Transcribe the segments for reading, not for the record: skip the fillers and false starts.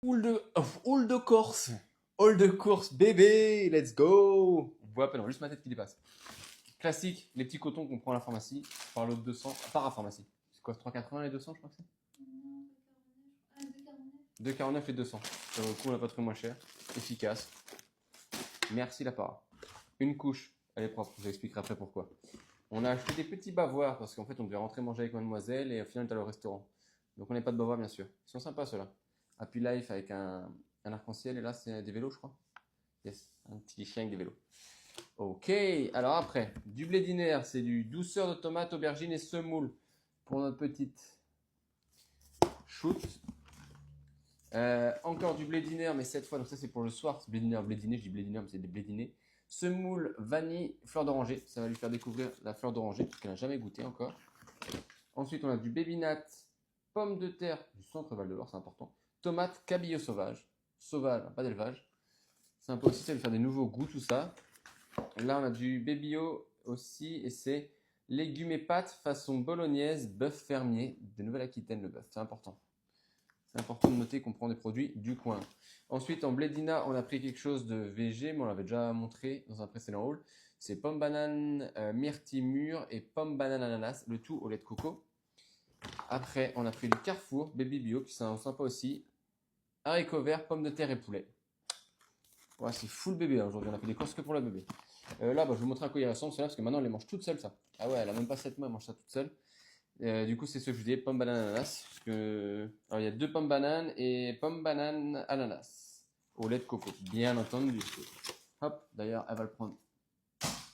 Hall de Corse. Hall de course, bébé, let's go. On voit à peine, juste ma tête qui dépasse. Classique, les petits cotons qu'on prend à la pharmacie, par l'autre 200, parapharmacie. C'est quoi, 3,80 les 200, je crois que c'est Non, 2,49. 2,49 les 200. Ça vaut le coup, on l'a pas trouvé moins cher. Efficace. Merci la para. Une couche, elle est propre, je vous expliquerai après pourquoi. On a acheté des petits bavoirs parce qu'en fait on devait rentrer manger avec mademoiselle et au final on est allé au restaurant. Donc on n'est pas de bavoirs bien sûr. Ils sont sympas ceux-là. Happy Life avec un arc-en-ciel et là c'est des vélos je crois. Yes, un petit chien avec des vélos. Ok, alors après, du blé d'Iner, c'est du douceur de tomate, aubergine et semoule pour notre petite shoot. Encore du blé d'Iner, mais cette fois, donc ça c'est pour le soir, c'est blé d'Iner, je dis blé d'Iner, mais c'est des blé d'Iner. Semoule, vanille, fleur d'oranger, ça va lui faire découvrir la fleur d'oranger, parce qu'elle n'a jamais goûté encore. Ensuite, on a du baby nut, pomme de terre du centre Val-de-Loire, c'est important. Tomate, cabillaud sauvage, pas d'élevage. C'est un peu aussi, ça va lui faire des nouveaux goûts, tout ça. Là, on a du babyo aussi, et c'est légumes et pâtes façon bolognaise, bœuf fermier, de Nouvelle-Aquitaine le bœuf, c'est important. C'est important de noter qu'on prend des produits du coin. Ensuite, en blédina, on a pris quelque chose de végé, mais on l'avait déjà montré dans un précédent haul. C'est pomme banane, myrtille mûre et pomme banane ananas, le tout au lait de coco. Après, on a pris du Carrefour, baby bio, qui sont sympa aussi. Haricots verts, pommes de terre et poulet. Ouais, c'est full bébé hein, aujourd'hui, on a fait des courses que pour la bébé. Là, je vais vous montrer à quoi il ressemble, celle-là, parce que maintenant, elle les mange toute seule, ça. Ah ouais, elle a même pas 7 mois, elle mange ça toute seule. Du coup, c'est ce que je vous disais, pomme banane ananas. Parce que... Alors, il y a 2 pommes bananes et pomme banane ananas. Au lait de coco, bien entendu. Hop, d'ailleurs, elle va le prendre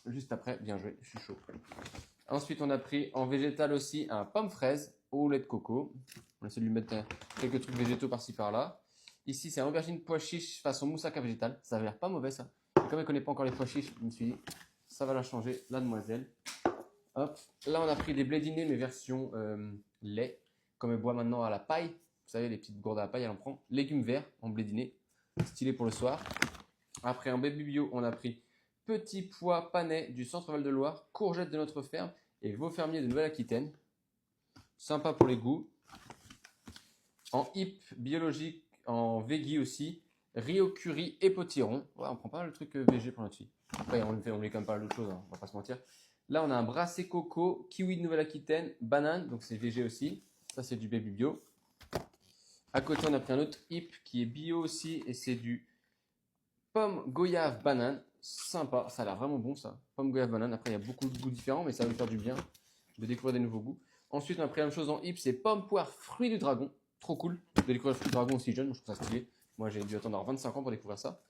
juste après. Bien joué, je suis chaud. Ensuite, on a pris en végétal aussi un pomme fraise au lait de coco. On essaie de lui mettre quelques trucs végétaux par-ci par-là. Ici, c'est un aubergine pois chiche façon moussaka végétal. Ça a l'air pas mauvais, ça. Et comme elle ne connaît pas encore les pois chiches, je me suis dit, ça va la changer, la demoiselle. Hop. Là, on a pris des blédinés, mais version lait, comme elle boit maintenant à la paille. Vous savez, les petites gourdes à la paille, elle en prend. Légumes verts en blédiné, stylé pour le soir. Après, en baby bio, on a pris petits pois panais du centre Val-de-Loire, courgettes de notre ferme et veau fermier de Nouvelle-Aquitaine. Sympa pour les goûts. En hip biologique, en veggie aussi, riz au curry et potiron. Ouais, on prend pas le truc végé pour notre fille. Après, on met quand même pas d'autres choses, hein, on va pas se mentir. Là, on a un brassé coco, kiwi de Nouvelle-Aquitaine, banane, donc c'est végé aussi. Ça, c'est du baby bio. À côté, on a pris un autre hip qui est bio aussi, et c'est du pomme goyave banane. Sympa, ça a l'air vraiment bon ça. Pomme goyave banane. Après, il y a beaucoup de goûts différents, mais ça va nous faire du bien de découvrir des nouveaux goûts. Ensuite, on a pris la même chose en hip, c'est pomme poire fruit du dragon. Trop cool de découvrir le fruit du dragon aussi jeune, moi, je trouve ça stylé. Moi, j'ai dû attendre 25 ans pour découvrir ça.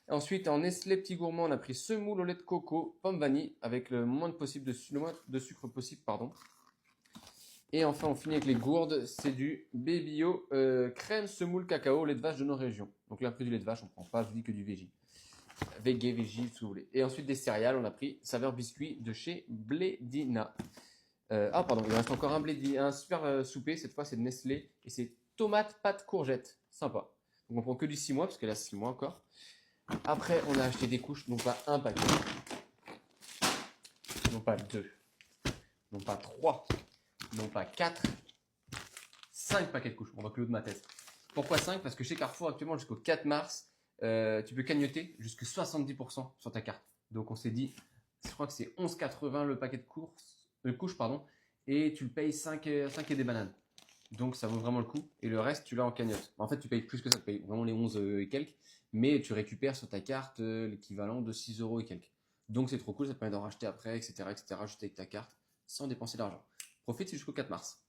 Ensuite, en Nestlé Petit Gourmand, on a pris semoule au lait de coco, pomme vanille, avec le moins de sucre possible, pardon. Et enfin, on finit avec les gourdes, c'est du Babyo crème semoule cacao, lait de vache de nos régions. Donc là, après du lait de vache, on prend pas, je vous dis que du végé. Végé, si vous voulez. Et ensuite, des céréales, on a pris saveur biscuit de chez Blédina. Pardon, il reste encore un super souper, cette fois c'est de Nestlé, et c'est tomate, pâte, courgette. Sympa. Donc on prend que du 6 mois, parce qu'elle a 6 mois encore. Après, on a acheté des couches, non pas un paquet, non pas 2, non pas 3, non pas 4, 5 paquets de couches. On va clore de ma tête. Pourquoi 5? Parce que chez Carrefour, actuellement, jusqu'au 4 mars, tu peux cagnotter jusqu'à 70% sur ta carte. Donc on s'est dit, je crois que c'est 11,80 le paquet de couches, pardon, et tu le payes 5 et des bananes. Donc ça vaut vraiment le coup. Et le reste, tu l'as en cagnotte. En fait, tu payes plus que ça, tu payes vraiment les 11 et quelques. Mais tu récupères sur ta carte l'équivalent de 6 euros et quelques. Donc c'est trop cool, ça te permet d'en racheter après, etc., etc., juste avec ta carte, sans dépenser d'argent. Profite, c'est jusqu'au 4 mars.